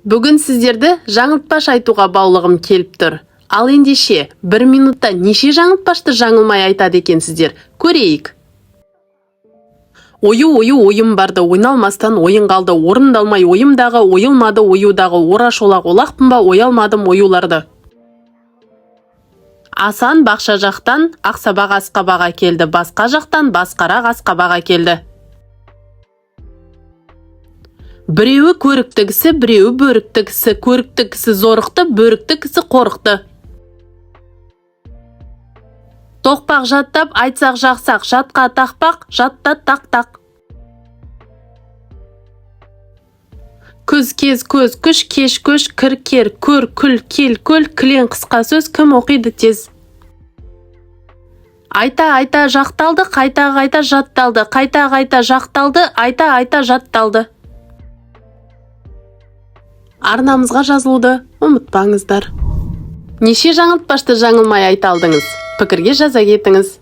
Бүгін сіздерді жаңылтпаш айтуға баулығым келіп тұр. Ал ендеше, 1 минутта неше жаңылтпашты жаңылмай айтады екенсіздер? Көрейік. Ойым барды, ойналмастан ойын қалды, орындалмай ойымдағы, ойылмады оюдағы, орашолақ олақпын ба, оялмадым оюларды. Асан бақша жақтан ақсабақ асқабаға келді, басқа жақтан басқарақ асқабаға келді. Біреуі көрікті кісі, біреуі бөрікті кісі, көрікті кісі зорықты, бөрікті кісі қорықты. Тоқпақ жаттап, айтсақ жақсақ, жатқа тақпақ, жатта тақ-тақ. Күз кез көз, күш кеш көш, кір кер, көр күл кел көл, кілең қысқа сөз кім оқиды тез. Айта жақталды, қайта жатталды, қайта жақталды, айта жатталды. Арнамызға жазылуды ұмытпаңыздар. Неше жаңылтпашты жаңылмай айта алдыңыз? Пікірге жаза кетіңіз.